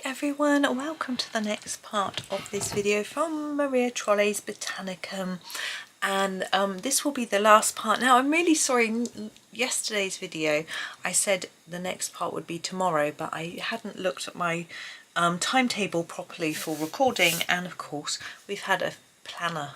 everyone, welcome to the next part of this video from Maria Trolle's Botanicum, and this will be the last part. Now I'm really sorry, yesterday's video I said the next part would be tomorrow, but I hadn't looked at my timetable properly for recording, and of course we've had a planner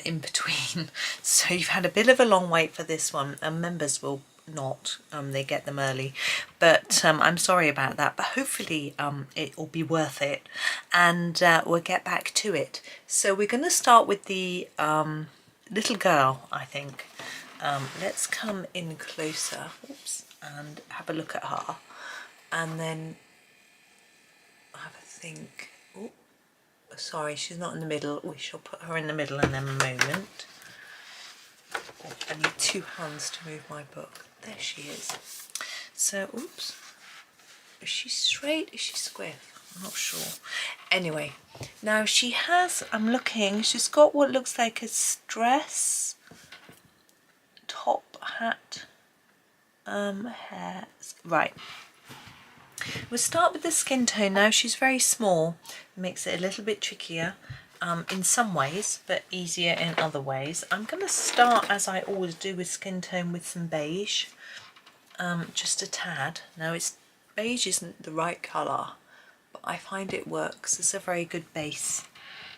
in between, so you've had a bit of a long wait for this one, and members will not, they get them early, but I'm sorry about that, but hopefully it will be worth it, and we'll get back to it. So we're going to start with the little girl, I think. Let's come in closer, oops, and have a look at her, and then have a think. Oh, sorry, she's not in the middle. We shall put her in the middle in a moment. Oh, I need two hands to move my book. There she is. So, oops. Is she straight? Is she square? I'm not sure. Anyway, now she has, I'm looking, she's got what looks like a dress, top, hat, hair. Right. We'll start with the skin tone now. She's very small. It makes it a little bit trickier. In some ways, but easier in other ways. I'm going to start, as I always do with skin tone, with some beige, just a tad. Now, beige isn't the right colour, but I find it works. It's a very good base.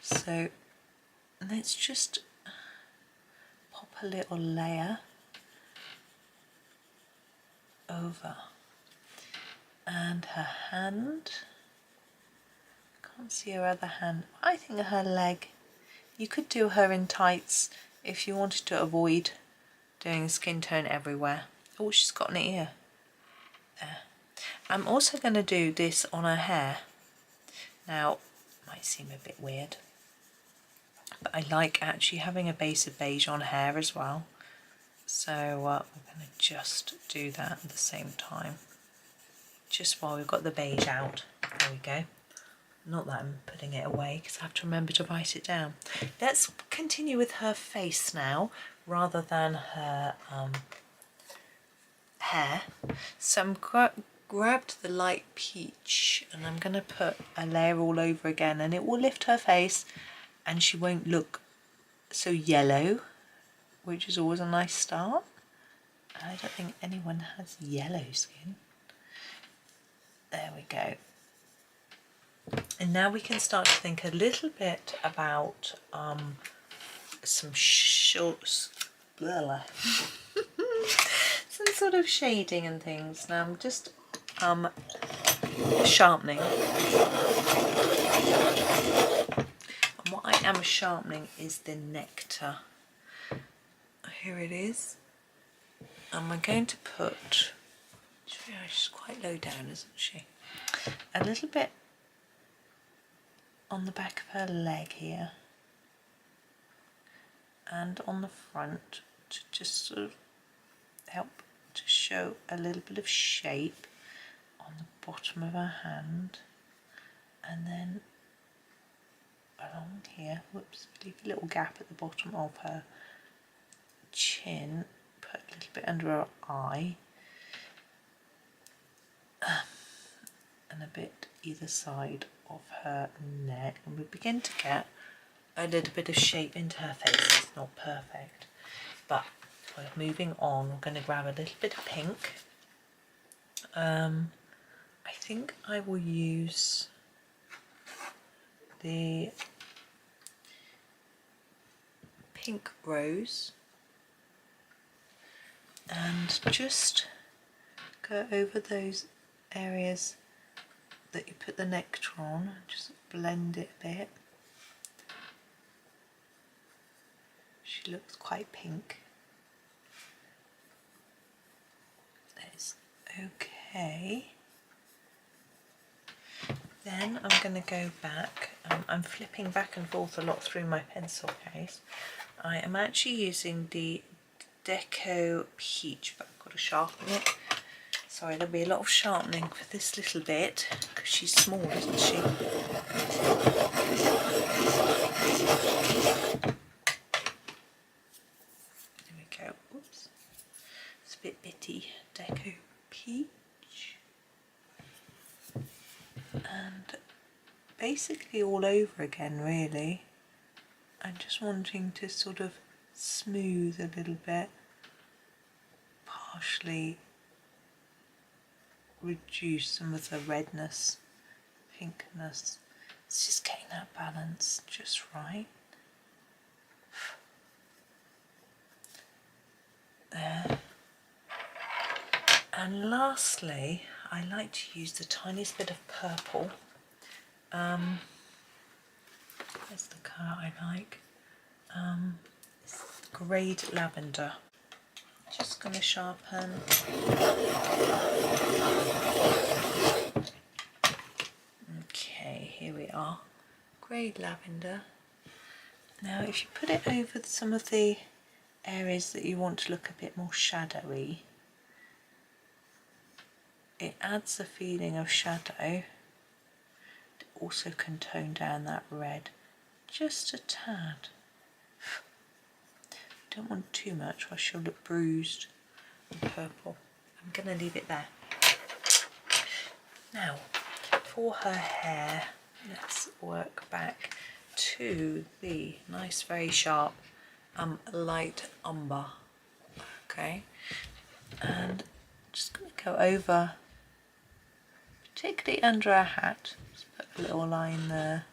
So let's just pop a little layer over, and her hand. Can't see her other hand. I think her leg. You could do her in tights if you wanted to avoid doing skin tone everywhere. Oh, she's got an ear. There. I'm also going to do this on her hair. Now, might seem a bit weird, but I like actually having a base of beige on hair as well. So we're going to just do that at the same time, just while we've got the beige out. There we go. Not that I'm putting it away, because I have to remember to write it down. Let's continue with her face now, rather than her hair. So I'm grabbed the light peach, and I'm going to put a layer all over again, and it will lift her face, and she won't look so yellow, which is always a nice start. I don't think anyone has yellow skin. There we go. And now we can start to think a little bit about some shorts, some sort of shading and things. Now I'm just sharpening. And what I am sharpening is the nectar. Here it is. And we're going to put, she's quite low down, isn't she? A little bit on the back of her leg here, and on the front, to just sort of help to show a little bit of shape on the bottom of her hand, and then along here, whoops, leave a little gap at the bottom of her chin, put a little bit under her eye, and a bit either side of her neck, and we begin to get a little bit of shape into her face. It's not perfect, but we're moving on. We're going to grab a little bit of pink. I think I will use the pink rose and just go over those areas that you put the nectar on, just blend it a bit. She looks quite pink. That's okay. Then I'm going to go back. I'm flipping back and forth a lot through my pencil case. I am actually using the Deco Peach, but I've got to sharpen it. Sorry, there'll be a lot of sharpening for this little bit, because she's small, isn't she? There we go. Oops. It's a bit bitty. Deco Peach. And and basically all over again really. I'm just wanting to sort of smooth a little bit, partially reduce some of the redness, pinkness. It's just getting that balance just right. There. And lastly, I like to use the tiniest bit of purple. That's the colour I like. It's greyed lavender. Just going to sharpen. Okay, here we are. Greyed lavender. Now if you put it over some of the areas that you want to look a bit more shadowy, it adds a feeling of shadow. It also can tone down that red just a tad. Don't want too much or she'll look bruised and purple. I'm going to leave it there. Now for her hair, let's work back to the nice very sharp light umber. Okay, and just going to go over, particularly under her hat, just put a little line there,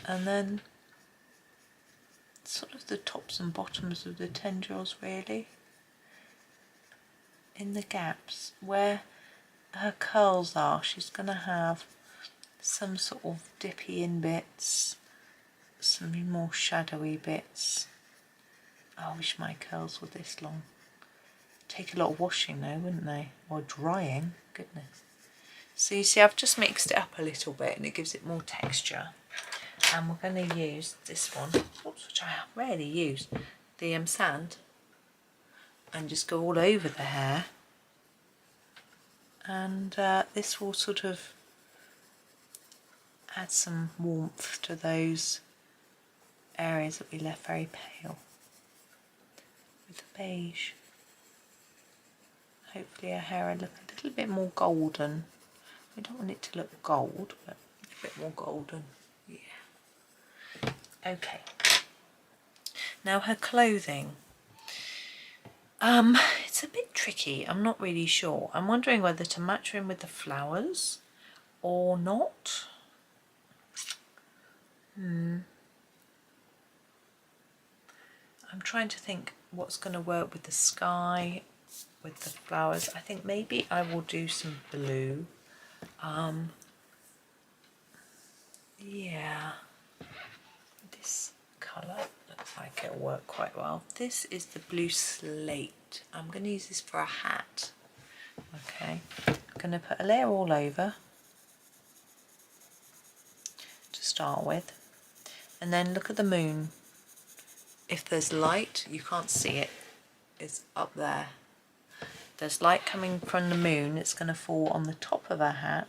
and then sort of the tops and bottoms of the tendrils really, in the gaps where her curls are. She's going to have some sort of dippy in bits, some more shadowy bits. Oh, I wish my curls were this long. Take a lot of washing though, wouldn't they? Or drying, goodness. So you see I've just mixed it up a little bit and it gives it more texture. And we're going to use this one, which I rarely use, the sand, and just go all over the hair. And this will sort of add some warmth to those areas that we left very pale with the beige. Hopefully her hair will look a little bit more golden. We don't want it to look gold, but a bit more golden. Yeah. Okay. Now her clothing. It's a bit tricky. I'm not really sure. I'm wondering whether to match her in with the flowers or not. I'm trying to think what's going to work with the sky, with the flowers. I think maybe I will do some blue. Yeah, this colour looks like it'll work quite well. This is the blue slate. I'm going to use this for a hat. Okay, I'm going to put a layer all over to start with, and then look at the moon. If there's light, you can't see it, it's up there. There's light coming from the moon, it's going to fall on the top of her hat.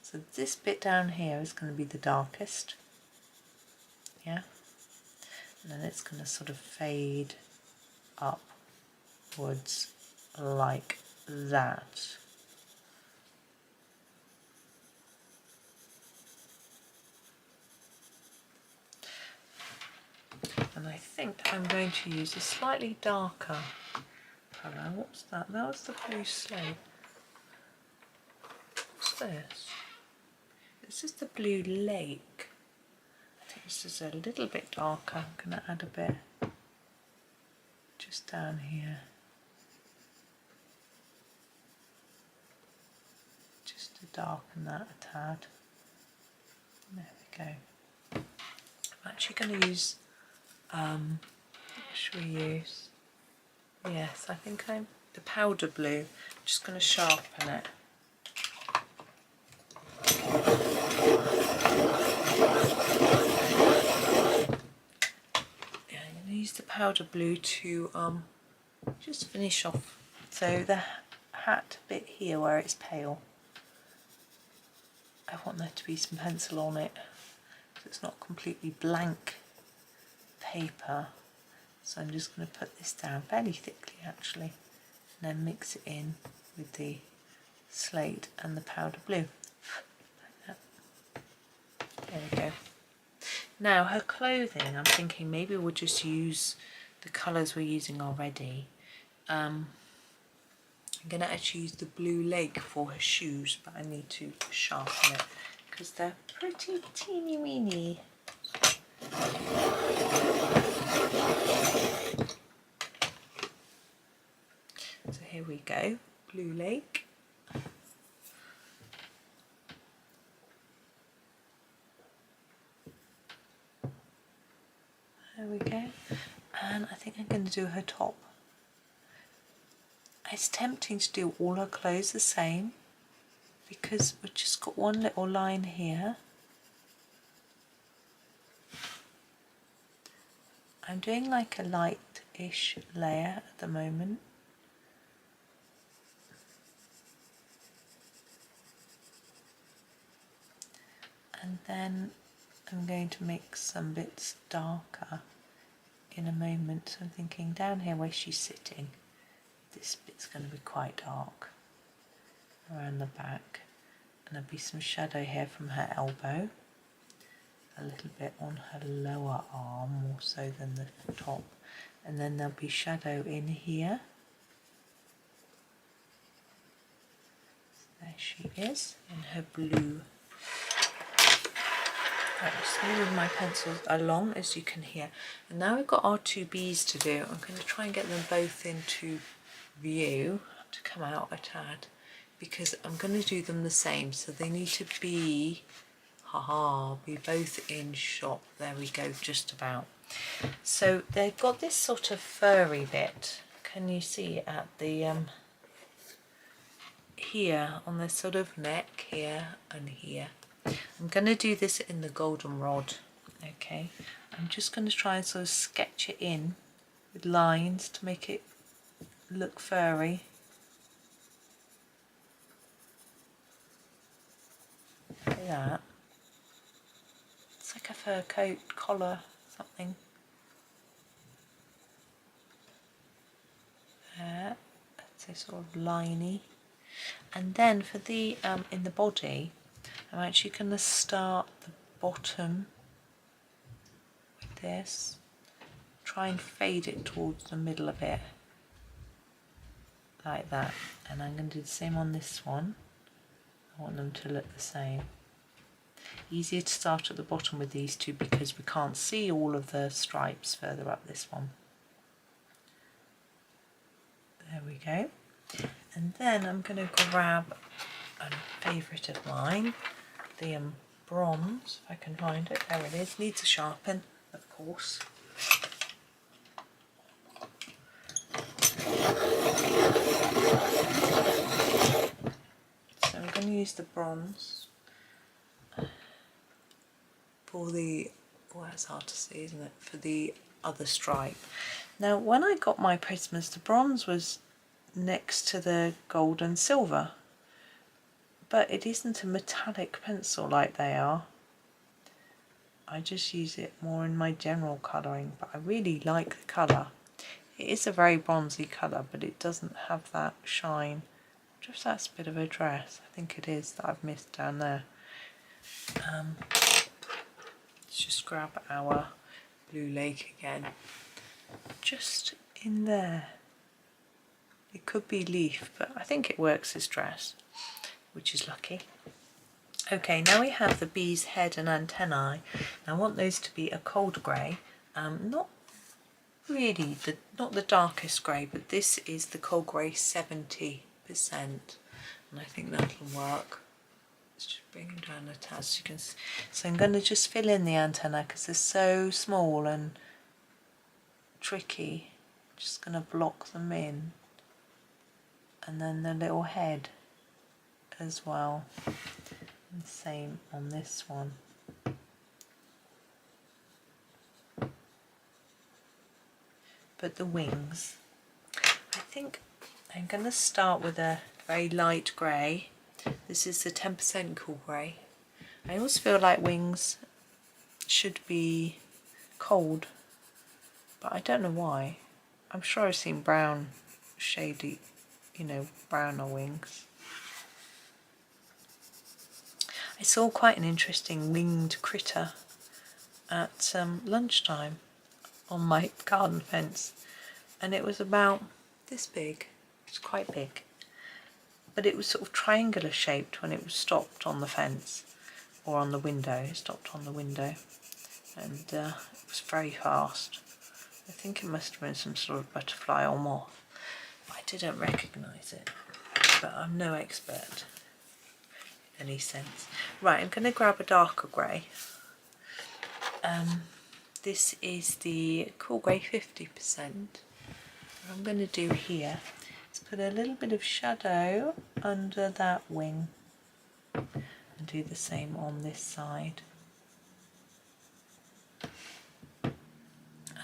So this bit down here is going to be the darkest. Yeah. And then it's going to sort of fade upwards like that. And I think I'm going to use a slightly darker colour. What's that? That was the blue slate. What's this? This is the blue lake. I think this is a little bit darker. I'm going to add a bit just down here. Just to darken that a tad. There we go. I'm actually going to use, what should we use? Yes, I think I'm the powder blue. I'm just going to sharpen it. Yeah, I'm going to use the powder blue to just finish off. So the hat bit here where it's pale, I want there to be some pencil on it, so it's not completely blank paper. So I'm just going to put this down fairly thickly actually, and then mix it in with the slate and the powder blue. There we go. Now her clothing, I'm thinking maybe we'll just use the colours we're using already. I'm going to actually use the blue leg for her shoes, but I need to sharpen it because they're pretty teeny weeny. So here we go, blue leg. There we go. And I think I'm going to do her top. It's tempting to do all her clothes the same because we've just got one little line here. I'm doing like a light-ish layer at the moment. And then I'm going to make some bits darker in a moment. So I'm thinking down here where she's sitting, this bit's going to be quite dark around the back, and there'll be some shadow here from her elbow, a little bit on her lower arm more so than the top, and then there'll be shadow in here. There she is in her blue. Right, I'm just going to move my pencils along, as you can hear. And now we've got our two bees to do. I'm going to try and get them both into view to come out a tad, because I'm going to do them the same. So they need to be, be both in shot. There we go, just about. So they've got this sort of furry bit. Can you see at the, here on this sort of neck here and here. I'm going to do this in the goldenrod, okay? I'm just going to try and sort of sketch it in with lines to make it look furry. Like that. It's like a fur coat, collar, something. There, that's a sort of liney. And then for the, in the body, I'm actually going to start the bottom with this, try and fade it towards the middle a bit, like that, and I'm going to do the same on this one. I want them to look the same. Easier to start at the bottom with these two because we can't see all of the stripes further up this one. There we go. And then I'm going to grab a favourite of mine, the bronze, if I can find it. There it is. Needs a sharpen, of course. So I'm going to use the bronze for the, well, it's hard to see, isn't it, for the other stripe. Now when I got my Prismas, the bronze was next to the gold and silver, but it isn't a metallic pencil like they are. I just use it more in my general colouring, but I really like the colour. It is a very bronzy colour, but it doesn't have that shine. I wonder if that's a bit of a dress. I think it is that I've missed down there. Let's just grab our blue lake again. Just in there. It could be leaf, but I think it works as dress, which is lucky. Okay, now we have the bee's head and antennae. I want those to be a cold grey, not really, not the darkest grey, but this is the cold grey 70%, and I think that'll work. Let's just bring them down a tad so you can see. So I'm going to just fill in the antennae because they're so small and tricky. Just going to block them in, and then the little head as well. And same on this one. But the wings, I think I'm going to start with a very light grey. This is the 10% cool grey. I always feel like wings should be cold, but I don't know why. I'm sure I've seen brown, shady, you know, browner wings. I saw quite an interesting winged critter at lunchtime on my garden fence, and it was about this big. It's quite big, but it was sort of triangular shaped when it was stopped on the fence or on the window. It stopped on the window, and it was very fast. I think it must have been some sort of butterfly or moth. I didn't recognise it, but I'm no expert in any sense. Right, I'm going to grab a darker grey. This is the Cool Grey 50%. What I'm going to do here is put a little bit of shadow under that wing and do the same on this side.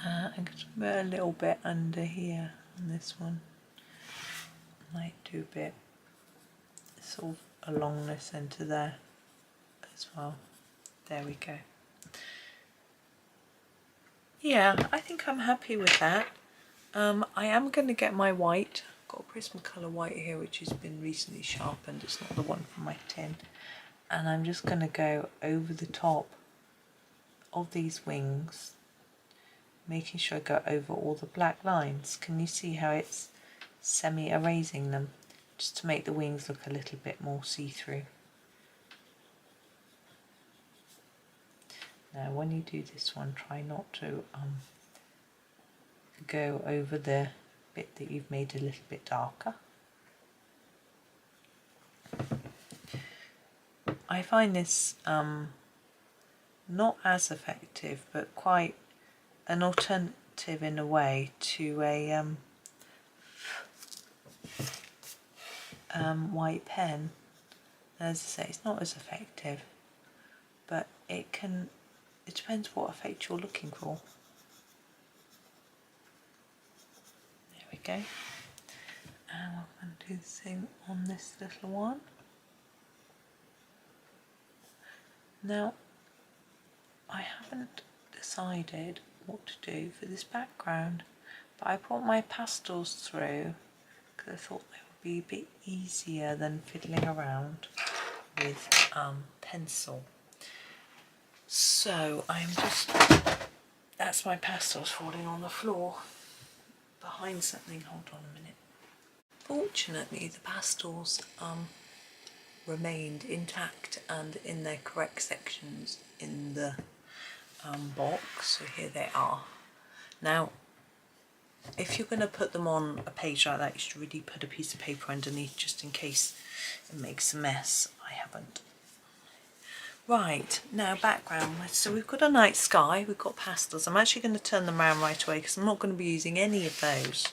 I'm going to put a little bit under here on this one. Might do a bit sort of along the centre there as well. There we go. Yeah, I think I'm happy with that. I am going to get my white. I've got a Prismacolor white here which has been recently sharpened. It's not the one from my tin. And I'm just going to go over the top of these wings, making sure I go over all the black lines. Can you see how it's semi-erasing them, just to make the wings look a little bit more see-through. Now when you do this one, try not to go over the bit that you've made a little bit darker. I find this not as effective, but quite an alternative in a way to a white pen. As I say, it's not as effective, but it depends what effect you're looking for. There we go. And I'm going to do the same on this little one. Now, I haven't decided what to do for this background, but I brought my pastels through because I thought they would be a bit easier than fiddling around with pencil. So that's my pastels falling on the floor behind something. Hold on a minute. Fortunately, the pastels remained intact and in their correct sections in the box, so here they are. Now, if you're going to put them on a page like that, you should really put a piece of paper underneath just in case it makes a mess. I haven't. Right, now background. So we've got a night sky, we've got pastels. I'm actually going to turn them around right away because I'm not going to be using any of those.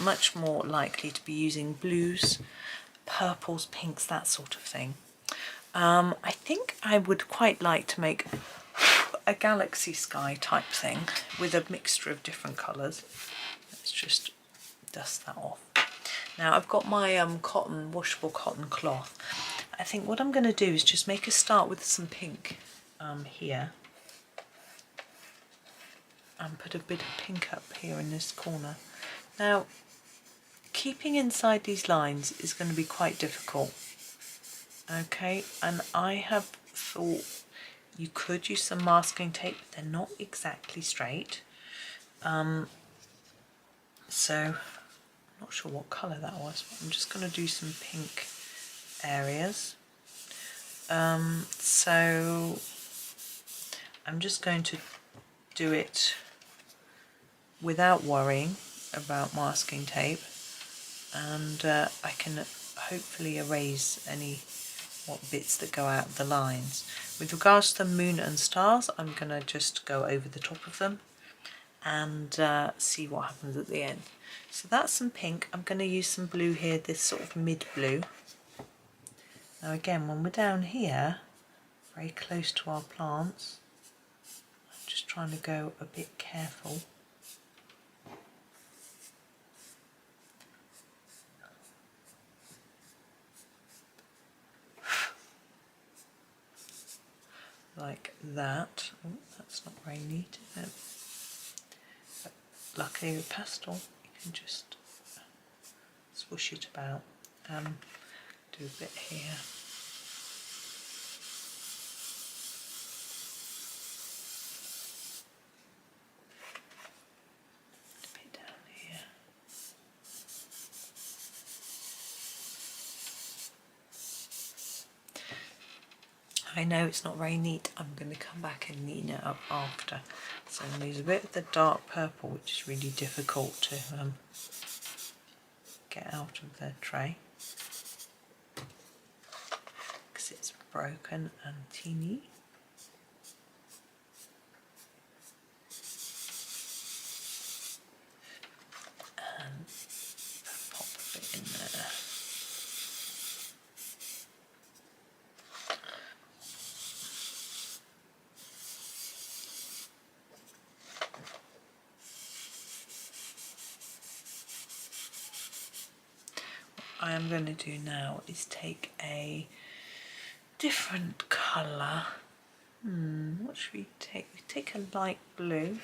Much more likely to be using blues, purples, pinks, that sort of thing. I think I would quite like to make a galaxy sky type thing with a mixture of different colours. Let's just dust that off. Now I've got my washable cotton cloth. I think what I'm going to do is just make a start with some pink here, and put a bit of pink up here in this corner. Now, keeping inside these lines is going to be quite difficult. Okay, and I have thought you could use some masking tape, but they're not exactly straight. So I'm not sure what colour that was, but I'm just going to do some pink areas. So I'm just going to do it without worrying about masking tape, and I can hopefully erase any bits that go out of the lines. With regards to the moon and stars, I'm going to just go over the top of them and see what happens at the end. So that's some pink. I'm going to use some blue here, this sort of mid blue. Now again, when we're down here, very close to our plants, I'm just trying to go a bit careful. Like that. Oh, that's not very neat, is it? But luckily with pastel, you can just swoosh it about. Do a bit here. I know it's not very neat. I'm going to come back and neaten it up after. So I'm going to use a bit of the dark purple, which is really difficult to get out of the tray because it's broken and teeny. And pop a bit in there. What I am going to do now is take a different colour. What should we take? We take a light blue.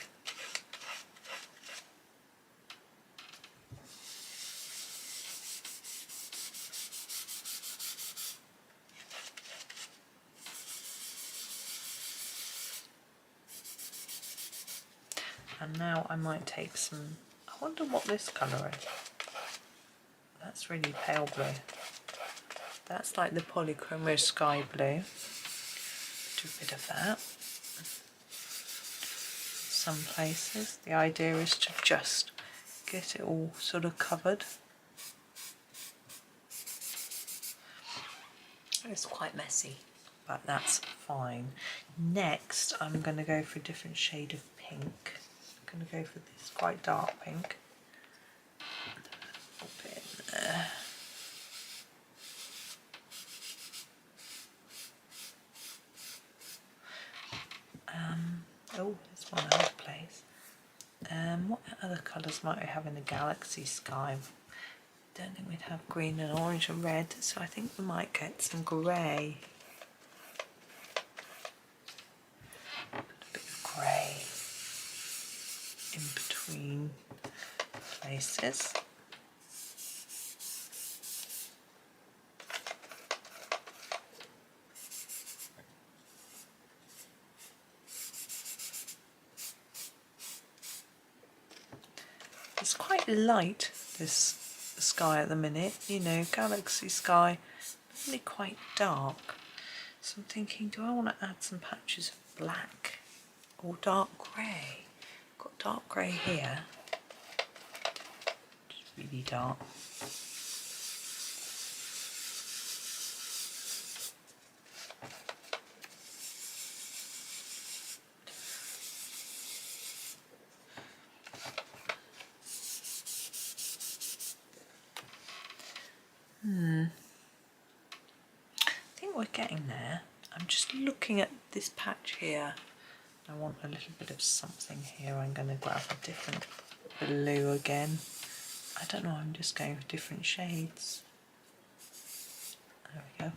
And now I might take some, I wonder what this colour is. That's really pale blue. That's like the polychromos sky blue. Do a bit of that. Some places. The idea is to just get it all sort of covered. It's quite messy, but that's fine. Next, I'm going to go for a different shade of pink. I'm going to go for this quite dark pink. Pop it in there. Oh, there's one other place. What other colours might we have in the galaxy sky? Don't think we'd have green and orange and red, so I think we might get some grey. Put a bit of grey in between places. It's quite light, this sky at the minute, you know, galaxy sky, really quite dark. So I'm thinking, do I want to add some patches of black or dark grey? Got dark grey here, which is really dark. I think we're getting there. I'm just looking at this patch here. I want a little bit of something here. I'm going to grab a different blue again. I don't know, I'm just going for different shades. There we go.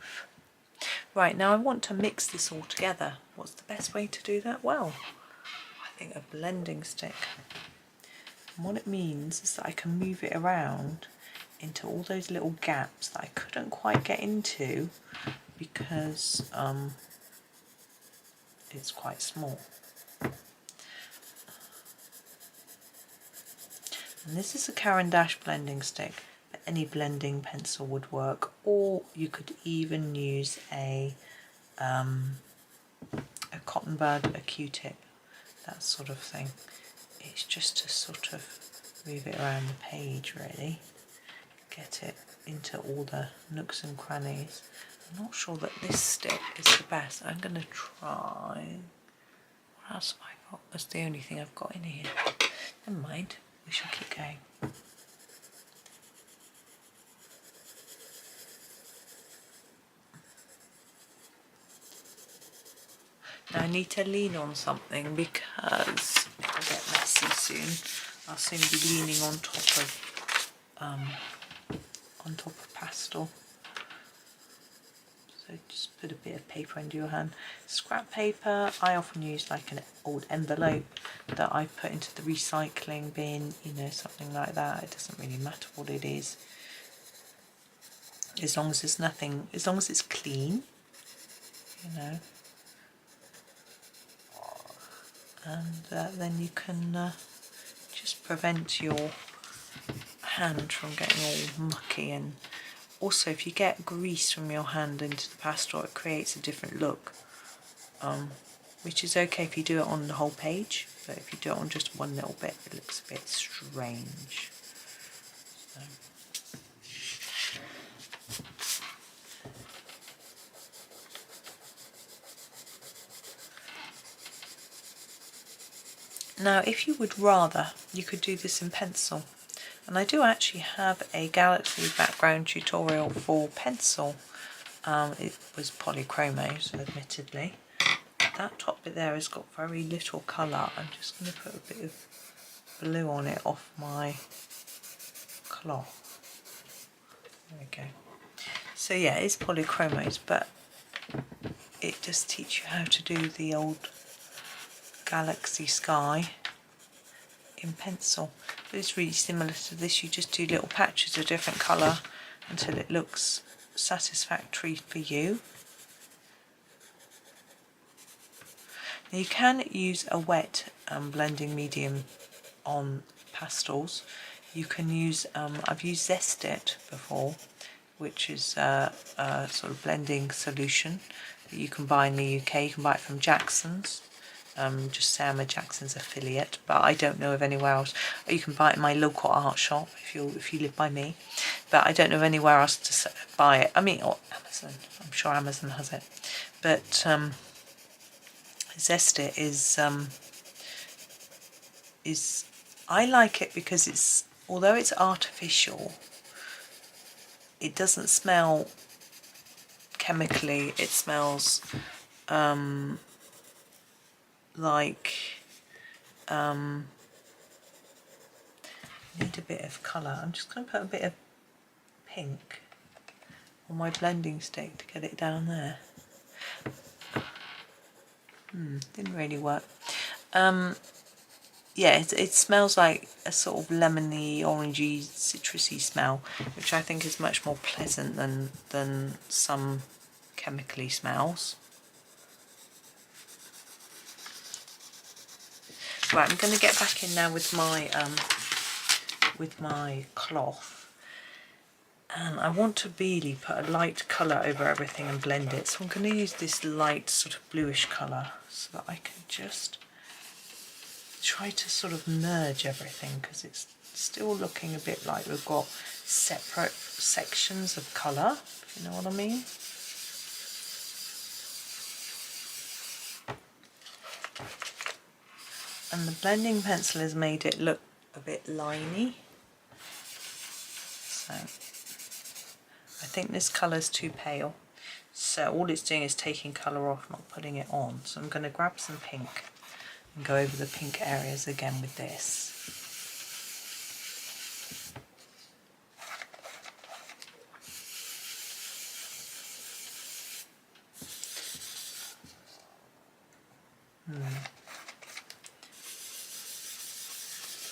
Right, now I want to mix this all together. What's the best way to do that? Well, I think a blending stick. And what it means is that I can move it around into all those little gaps that I couldn't quite get into because it's quite small. And this is a Caran d'Ache blending stick, but any blending pencil would work, or you could even use a cotton bud, a Q-tip, that sort of thing. It's just to sort of move it around the page really, get it into all the nooks and crannies. I'm not sure that this stick is the best. I'm going to try, what else have I got? That's the only thing I've got in here. Never mind, we shall keep going. Now I need to lean on something because it'll get messy soon. I'll soon be leaning on top of pastel. So just put a bit of paper under your hand. Scrap paper, I often use like an old envelope that I put into the recycling bin, you know, something like that. It doesn't really matter what it is. As long as there's nothing, as long as it's clean, you know. And then you can just prevent your hand from getting all mucky and Also, if you get grease from your hand into the pastel, it creates a different look, which is okay if you do it on the whole page, but if you do it on just one little bit, it looks a bit strange. So. Now, if you would rather, you could do this in pencil. And I do actually have a Galaxy background tutorial for pencil. It was polychromos, admittedly. That top bit there has got very little colour. I'm just going to put a bit of blue on it off my cloth. There we go. So yeah, it's polychromos, but it does teach you how to do the old Galaxy sky in pencil. But it's really similar to this. You just do little patches of different colour until it looks satisfactory for you. Now you can use a wet blending medium on pastels. You can use, I've used Zest It before, which is a sort of blending solution that you can buy in the UK. You can buy it from Jackson's. Just say I'm a Jackson's affiliate, but I don't know of anywhere else. You can buy it in my local art shop if you live by me, but I don't know of anywhere else to buy it. I mean, or Amazon. I'm sure Amazon has it, but Zest It is I like it because it's, although it's artificial, it doesn't smell chemically. It smells like need a bit of colour. I'm just going to put a bit of pink on my blending stick to get it down there. Didn't really work. Yeah, it smells like a sort of lemony, orangey, citrusy smell, which I think is much more pleasant than some chemically smells. Right, I'm going to get back in now with my cloth, and I want to really put a light colour over everything and blend it. So I'm going to use this light sort of bluish colour so that I can just try to sort of merge everything, because it's still looking a bit like we've got separate sections of colour, if you know what I mean. And the blending pencil has made it look a bit liney. So I think this colour's too pale. So all it's doing is taking colour off, not putting it on. So I'm going to grab some pink and go over the pink areas again with this.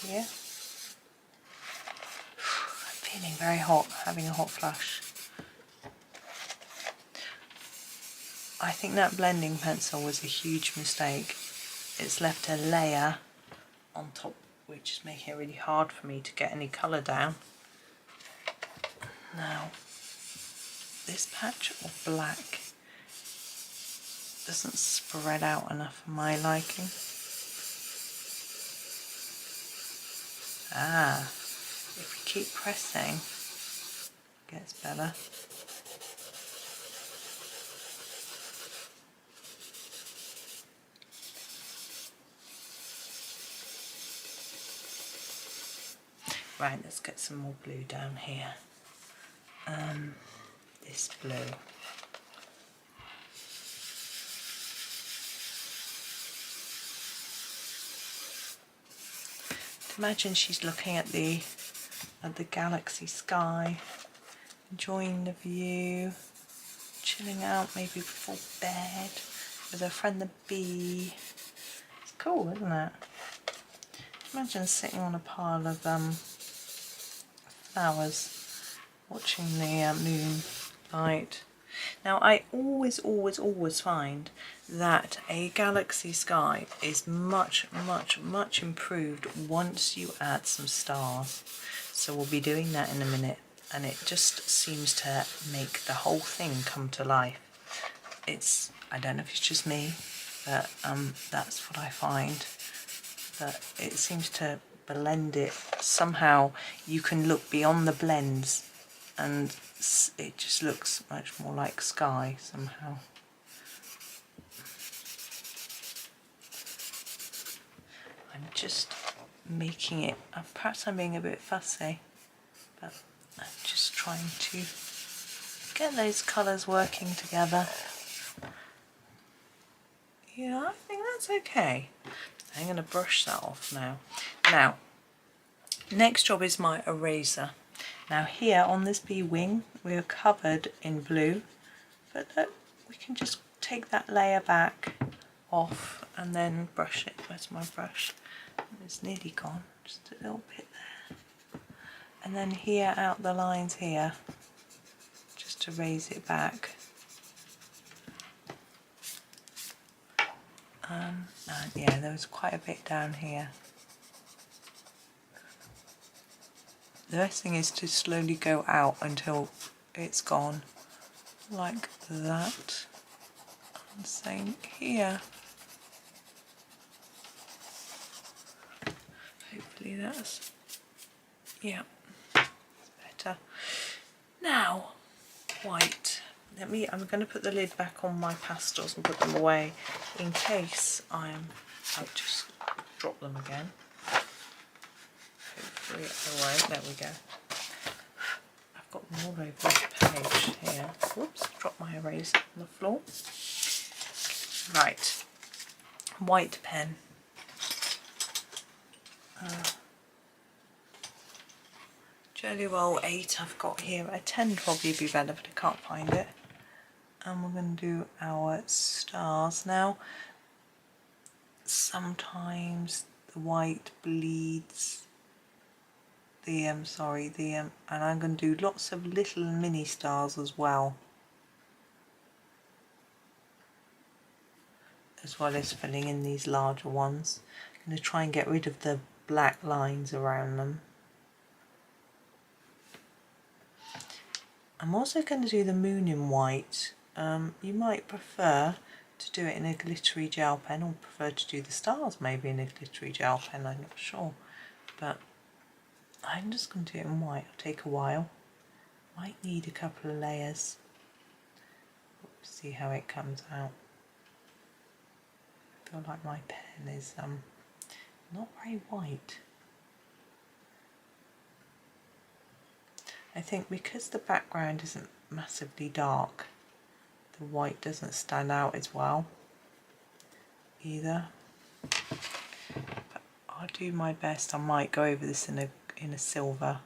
Yeah. I'm feeling very hot, having a hot flush. I think that blending pencil was a huge mistake. It's left a layer on top, which is making it really hard for me to get any colour down. Now, this patch of black doesn't spread out enough for my liking. If we keep pressing, it gets better. Right, let's get some more blue down here. This blue. Imagine she's looking at the galaxy sky, enjoying the view, chilling out maybe before bed with her friend the bee. It's cool, isn't it? Imagine sitting on a pile of flowers, watching the moonlight. Now I always find that a galaxy sky is much improved once you add some stars. So we'll be doing that in a minute. and it just seems to make the whole thing come to life. I don't know if it's just me, but that's what I find, that it seems to blend it. Somehow you can look beyond the blends and it just looks much more like sky somehow. I'm just making it, perhaps I'm being a bit fussy, but I'm just trying to get those colours working together. Yeah, I think that's okay. I'm going to brush that off now. Now, next job is my eraser. Now here on this bee wing, we're covered in blue, but look, we can just take that layer back off and then brush it. Where's my brush? It's nearly gone, just a little bit there. And then here, out the lines here, just to raise it back. And yeah, there was quite a bit down here. The best thing is to slowly go out until it's gone, like that. And same here. Hopefully that's, yeah, better. Now, white. I'm going to put the lid back on my pastels and put them away in case I'll just drop them again. Hopefully it won't. There we go. I've got them all over the page here. Whoops, dropped my eraser on the floor. Right, white pen. Jelly Roll 8 I've got here. A 10 would probably be better, but I can't find it. And we're going to do our stars. Now, sometimes the white bleeds and I'm going to do lots of little mini stars as well as filling in these larger ones. I'm going to try and get rid of the black lines around them. I'm also going to do the moon in white. You might prefer to do it in a glittery gel pen, or prefer to do the stars maybe in a glittery gel pen, I'm not sure. But I'm just going to do it in white. It'll take a while. Might need a couple of layers. See how it comes out. I feel like my pen is not very white. I think because the background isn't massively dark, the white doesn't stand out as well either. But I'll do my best. I might go over this in a silver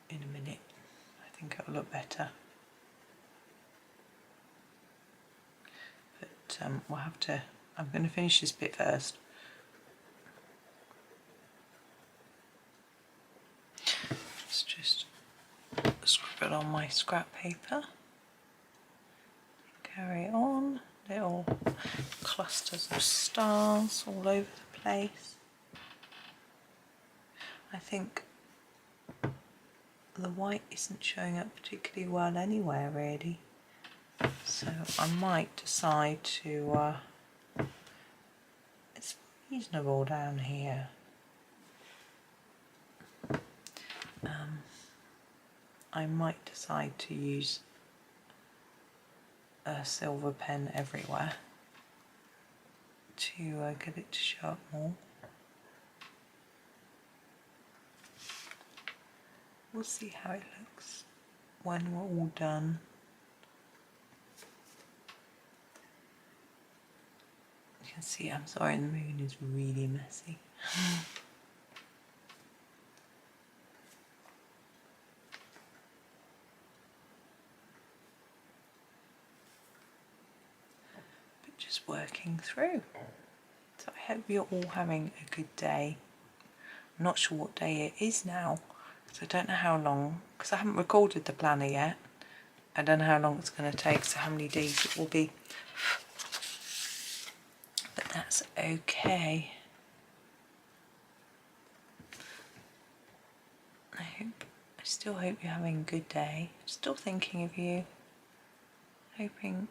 in a minute. I think it'll look better. But we'll have to, I'm going to finish this bit first. Just scribble on my scrap paper. Carry on. Little clusters of stars all over the place. I think the white isn't showing up particularly well anywhere really, so I might decide to it's reasonable down here. I might decide to use a silver pen everywhere to get it to show up more. We'll see how it looks when we're all done. You can see, I'm sorry, the moon is really messy. But just working through. So I hope you're all having a good day. I'm not sure what day it is now, so I don't know how long, because I haven't recorded the planner yet. I don't know how long it's going to take, so how many days it will be. But that's okay. I hope still hope you're having a good day. Still thinking of you. Hoping,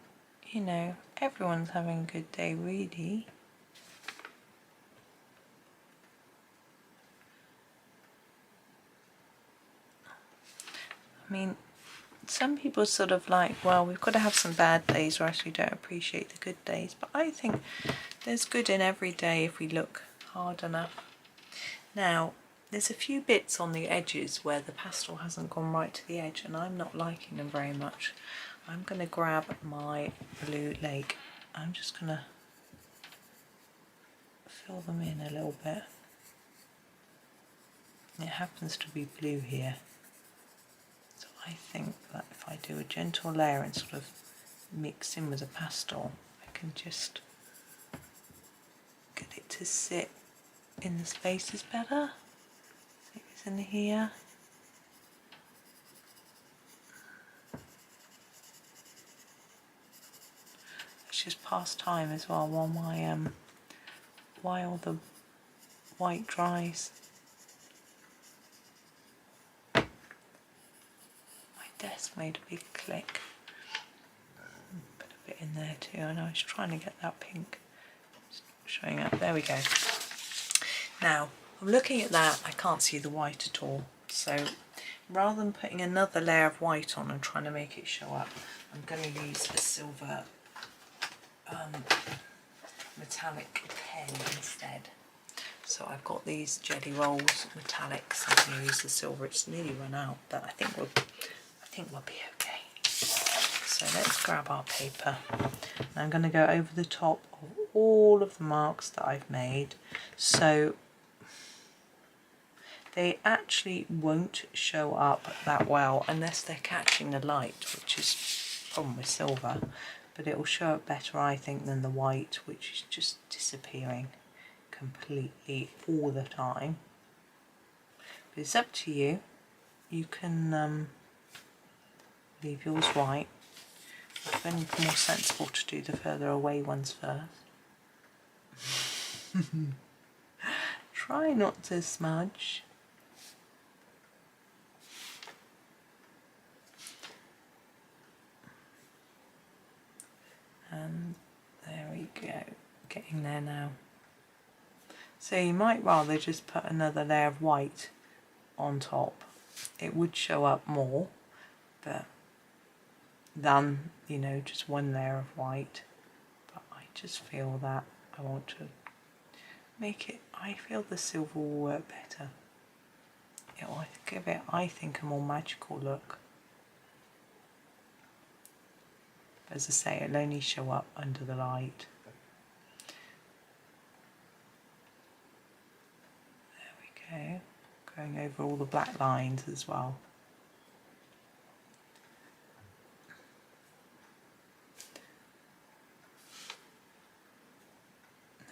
you know, everyone's having a good day, really. I mean, some people sort of like, well, we've got to have some bad days or else we don't appreciate the good days. But I think there's good in every day if we look hard enough. Now, there's a few bits on the edges where the pastel hasn't gone right to the edge and I'm not liking them very much. I'm going to grab my blue lake. I'm just going to fill them in a little bit. It happens to be blue here. So I think that if I do a gentle layer and sort of mix in with the pastel, I can just get it to sit in the spaces better. So it's in here. It's just past time as well while my while the white dries. My desk made a big click. Put a bit in there too. I know I was trying to get that pink showing up. There we go. Now I'm looking at that, I can't see the white at all. So rather than putting another layer of white on and trying to make it show up, I'm going to use a silver metallic pen instead. So I've got these Jelly Rolls metallics. I'm going to use the silver. It's nearly run out, but I think we'll be okay. So let's grab our paper. And I'm going to go over the top of all of the marks that I've made. So they actually won't show up that well unless they're catching the light, which is the problem with silver. But it will show up better, I think, than the white, which is just disappearing completely all the time. But it's up to you. You can leave yours white. I find it more sensible to do the further away ones first. Try not to smudge. And there we go, getting there now. So you might rather just put another layer of white on top. It would show up more, but than, you know, just one layer of white. But I just feel that I want to make it, I feel the silver will work better. It will give it, I think, a more magical look. As I say, it'll only show up under the light. There we go. Going over all the black lines as well.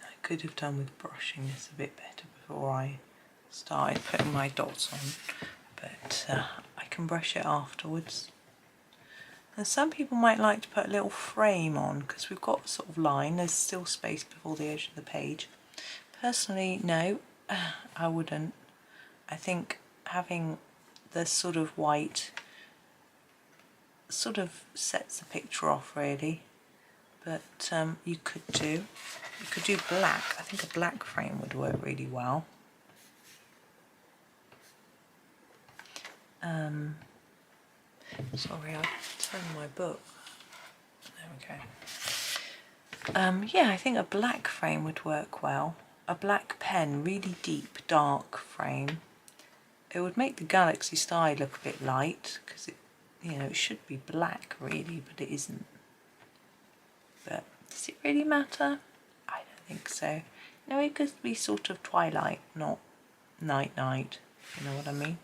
I could have done with brushing this a bit better before I started putting my dots on, but I can brush it afterwards. And some people might like to put a little frame on because we've got a sort of line, there's still space before the edge of the page. Personally, no, I wouldn't. I think having the sort of white sort of sets the picture off really, but you could do black. I think a black frame would work really well. Sorry, I've turned my book. There we go. Yeah, I think a black frame would work well. A black pen, really deep, dark frame. It would make the Galaxy Sky look a bit light because it, you know, it should be black really, but it isn't. But does it really matter? I don't think so. No, it could be sort of twilight, not night. You know what I mean?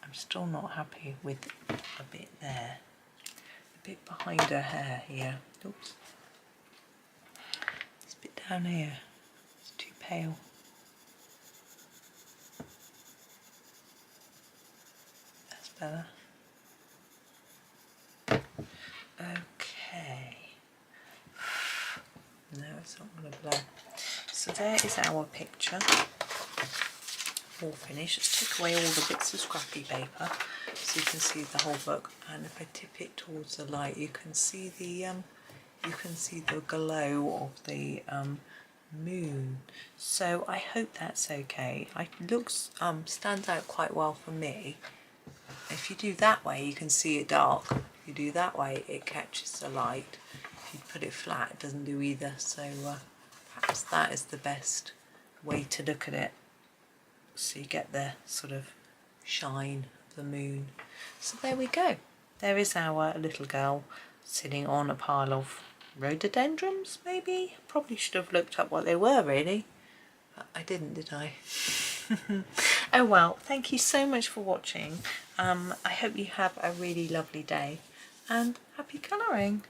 I'm still not happy with a bit there. A bit behind her hair here. Oops. This bit down here. It's too pale. That's better. Okay. No, it's not going to blur. So there is our picture. all finished. Let's take away all the bits of scrappy paper so you can see the whole book. And if I tip it towards the light, you can see the glow of the moon. So I hope that's okay. It looks stands out quite well for me. If you do that way, you can see it dark. If you do that way, it catches the light. If you put it flat, it doesn't do either. So perhaps that is the best way to look at it. So you get the sort of shine of the moon. So there we go. There is our little girl sitting on a pile of rhododendrons, maybe? Probably should have looked up what they were, really. But I didn't, did I? Oh well, thank you so much for watching. I hope you have a really lovely day and happy colouring.